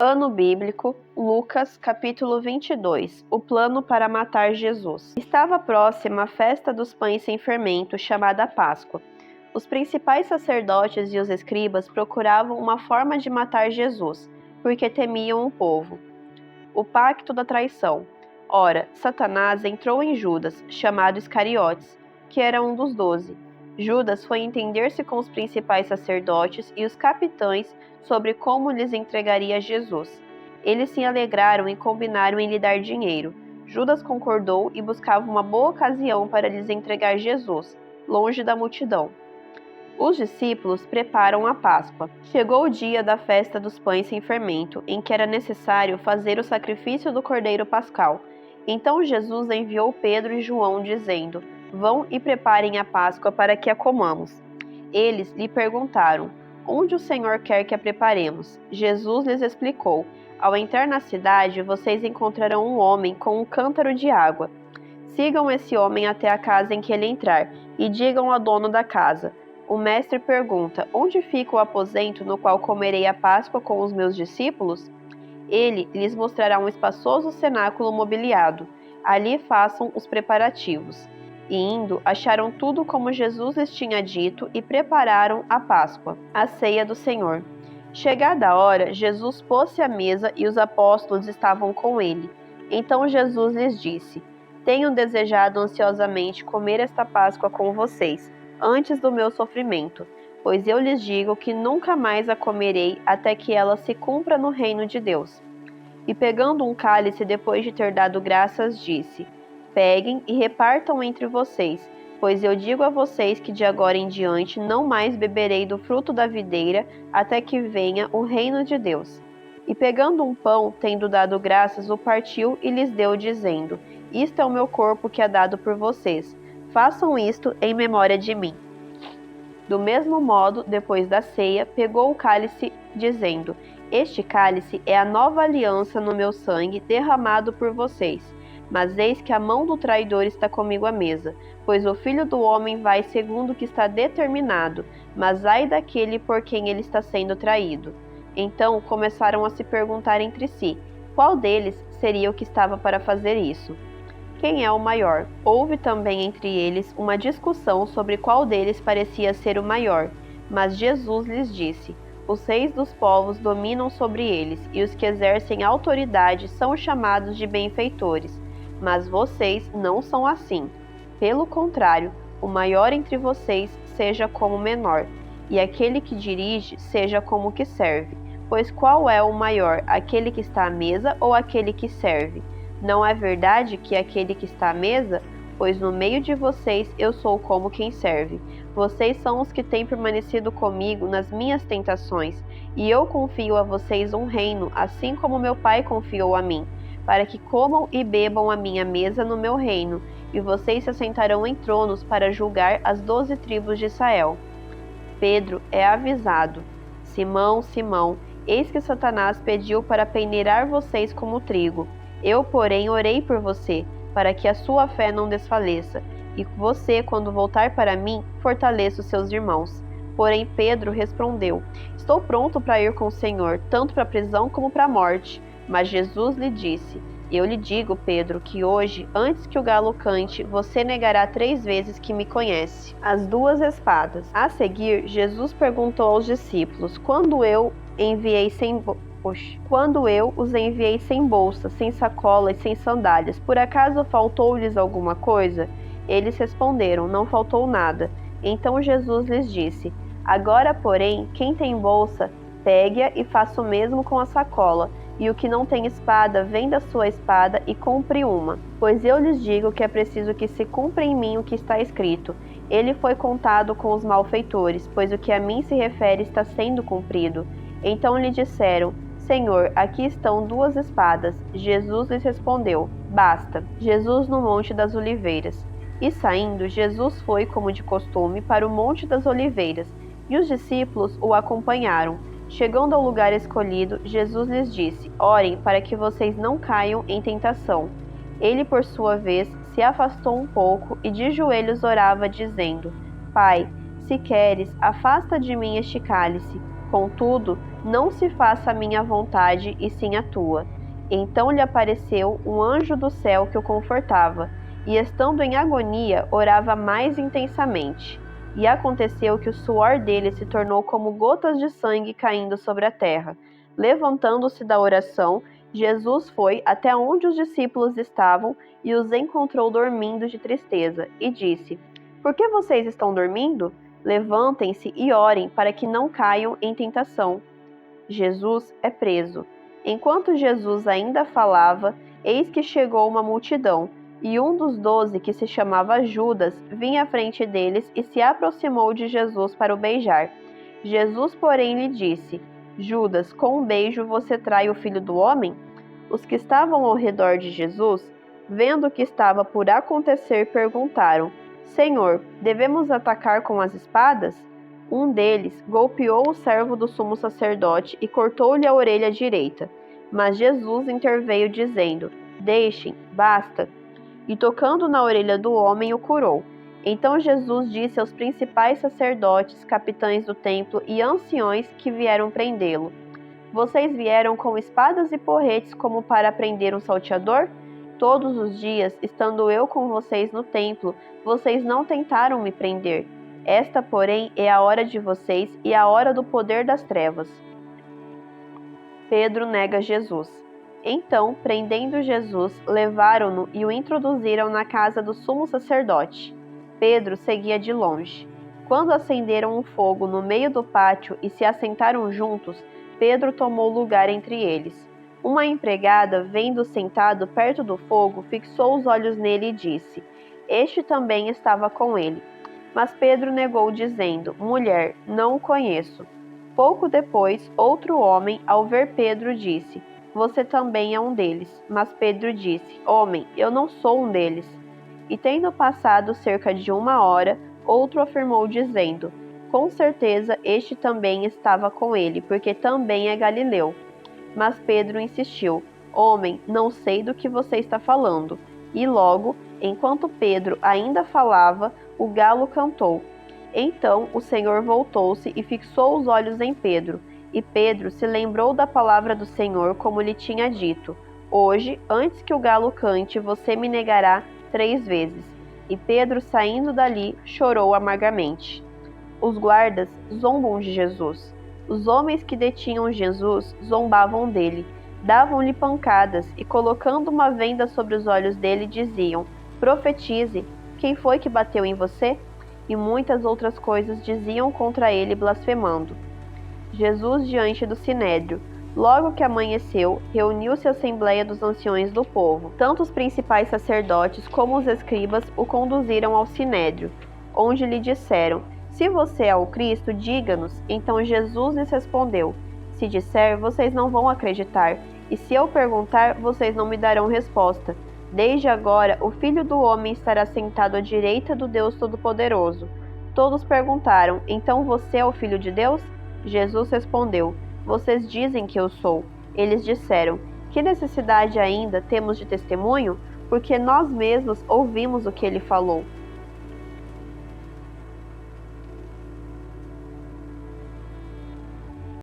Ano bíblico, Lucas, capítulo 22. O plano para matar Jesus. Estava próxima a festa dos pães sem fermento, chamada Páscoa. Os principais sacerdotes e os escribas procuravam uma forma de matar Jesus, porque temiam o povo. O pacto da traição. Ora, Satanás entrou em Judas, chamado Iscariotes, que era um dos 12. Judas foi entender-se com os principais sacerdotes e os capitães sobre como lhes entregaria Jesus. Eles se alegraram e combinaram em lhe dar dinheiro. Judas concordou e buscava uma boa ocasião para lhes entregar Jesus, longe da multidão. Os discípulos preparam a Páscoa. Chegou o dia da festa dos pães sem fermento, em que era necessário fazer o sacrifício do cordeiro pascal. Então Jesus enviou Pedro e João, dizendo: Vão e preparem a Páscoa para que a comamos. Eles lhe perguntaram: Onde o Senhor quer que a preparemos? Jesus lhes explicou: Ao entrar na cidade, vocês encontrarão um homem com um cântaro de água. Sigam esse homem até a casa em que ele entrar, e digam ao dono da casa: O mestre pergunta: Onde fica o aposento no qual comerei a Páscoa com os meus discípulos? Ele lhes mostrará um espaçoso cenáculo mobiliado. Ali façam os preparativos. E indo, acharam tudo como Jesus lhes tinha dito e prepararam a Páscoa, a ceia do Senhor. Chegada a hora, Jesus pôs-se à mesa e os apóstolos estavam com ele. Então Jesus lhes disse: Tenho desejado ansiosamente comer esta Páscoa com vocês, antes do meu sofrimento, pois eu lhes digo que nunca mais a comerei até que ela se cumpra no reino de Deus. E pegando um cálice depois de ter dado graças, disse: Peguem e repartam entre vocês, pois eu digo a vocês que de agora em diante não mais beberei do fruto da videira até que venha o reino de Deus. E pegando um pão, tendo dado graças, o partiu e lhes deu, dizendo: Isto é o meu corpo que é dado por vocês. Façam isto em memória de mim. Do mesmo modo, depois da ceia, pegou o cálice, dizendo: Este cálice é a nova aliança no meu sangue derramado por vocês. Mas eis que a mão do traidor está comigo à mesa, pois o Filho do Homem vai segundo o que está determinado, mas ai daquele por quem ele está sendo traído. Então começaram a se perguntar entre si, qual deles seria o que estava para fazer isso? Quem é o maior? Houve também entre eles uma discussão sobre qual deles parecia ser o maior, mas Jesus lhes disse: Os reis dos povos dominam sobre eles, e os que exercem autoridade são chamados de benfeitores. Mas vocês não são assim. Pelo contrário, o maior entre vocês seja como o menor, e aquele que dirige seja como o que serve. Pois qual é o maior, aquele que está à mesa ou aquele que serve? Não é verdade que aquele que está à mesa? Pois no meio de vocês eu sou como quem serve. Vocês são os que têm permanecido comigo nas minhas tentações, e eu confio a vocês um reino, assim como meu Pai confiou a mim, para que comam e bebam a minha mesa no meu reino, e vocês se assentarão em tronos para julgar as 12 tribos de Israel. Pedro é avisado: Simão, Simão, eis que Satanás pediu para peneirar vocês como trigo. Eu, porém, orei por você, para que a sua fé não desfaleça, e você, quando voltar para mim, fortaleça os seus irmãos. Porém, Pedro respondeu: Estou pronto para ir com o Senhor, tanto para a prisão como para a morte. Mas Jesus lhe disse: Eu lhe digo, Pedro, que hoje, antes que o galo cante, você negará 3 vezes que me conhece. As 2 espadas. A seguir, Jesus perguntou aos discípulos: Quando eu os enviei sem bolsa, sem sacola e sem sandálias, por acaso faltou-lhes alguma coisa? Eles responderam: Não faltou nada. Então Jesus lhes disse: Agora, porém, quem tem bolsa, pegue-a e faça o mesmo com a sacola. E o que não tem espada, venda a sua espada e compre uma. Pois eu lhes digo que é preciso que se cumpra em mim o que está escrito. Ele foi contado com os malfeitores, pois o que a mim se refere está sendo cumprido. Então lhe disseram: Senhor, aqui estão 2 espadas. Jesus lhes respondeu: Basta. Jesus no Monte das Oliveiras. E saindo, Jesus foi, como de costume, para o Monte das Oliveiras, e os discípulos o acompanharam. Chegando ao lugar escolhido, Jesus lhes disse: Orem para que vocês não caiam em tentação. Ele, por sua vez, se afastou um pouco e de joelhos orava, dizendo: Pai, se queres, afasta de mim este cálice. Contudo, Não se faça a minha vontade, e sim a tua. Então lhe apareceu um anjo do céu que o confortava, e estando em agonia, orava mais intensamente. E aconteceu que o suor dele se tornou como gotas de sangue caindo sobre a terra. Levantando-se da oração, Jesus foi até onde os discípulos estavam e os encontrou dormindo de tristeza, e disse: Por que vocês estão dormindo? Levantem-se e orem para que não caiam em tentação. Jesus é preso. Enquanto Jesus ainda falava, eis que chegou uma multidão, e um dos 12, que se chamava Judas, vinha à frente deles e se aproximou de Jesus para o beijar. Jesus, porém, lhe disse: Judas, com um beijo você trai o Filho do Homem? Os que estavam ao redor de Jesus, vendo o que estava por acontecer, perguntaram: Senhor, devemos atacar com as espadas? Um deles golpeou o servo do sumo sacerdote e cortou-lhe a orelha direita. Mas Jesus interveio, dizendo: Deixem, basta. E tocando na orelha do homem, o curou. Então Jesus disse aos principais sacerdotes, capitães do templo e anciões que vieram prendê-lo: Vocês vieram com espadas e porretes como para prender um salteador? Todos os dias, estando eu com vocês no templo, vocês não tentaram me prender. Esta, porém, é a hora de vocês e a hora do poder das trevas. Pedro nega Jesus. Então, prendendo Jesus, levaram-no e o introduziram na casa do sumo sacerdote. Pedro seguia de longe. Quando acenderam um fogo no meio do pátio e se assentaram juntos, Pedro tomou lugar entre eles. Uma empregada, vendo-o sentado perto do fogo, fixou os olhos nele e disse: Este também estava com ele. Mas Pedro negou, dizendo: Mulher, não o conheço. Pouco depois, outro homem, ao ver Pedro, disse: Você também é um deles. Mas Pedro disse: Homem, eu não sou um deles. E tendo passado cerca de 1 hora, outro afirmou, dizendo: Com certeza este também estava com ele, porque também é galileu. Mas Pedro insistiu: Homem, não sei do que você está falando. E logo, enquanto Pedro ainda falava, o galo cantou. Então o Senhor voltou-se e fixou os olhos em Pedro. E Pedro se lembrou da palavra do Senhor, como lhe tinha dito: Hoje, antes que o galo cante, você me negará 3 vezes. E Pedro, saindo dali, chorou amargamente. Os guardas zombam de Jesus. Os homens que detinham Jesus zombavam dele, davam-lhe pancadas e, colocando uma venda sobre os olhos dele, diziam: Profetize, quem foi que bateu em você? E muitas outras coisas diziam contra ele, blasfemando. Jesus diante do sinédrio. Logo que amanheceu, reuniu-se a assembleia dos anciões do povo. Tanto os principais sacerdotes como os escribas o conduziram ao sinédrio, onde lhe disseram: Se você é o Cristo, diga-nos. Então Jesus lhes respondeu: Se disser, vocês não vão acreditar, e se eu perguntar, vocês não me darão resposta. Desde agora, o Filho do Homem estará sentado à direita do Deus Todo-Poderoso. Todos perguntaram: Então você é o Filho de Deus? Jesus respondeu: Vocês dizem que eu sou. Eles disseram: Que necessidade ainda temos de testemunho? Porque nós mesmos ouvimos o que ele falou.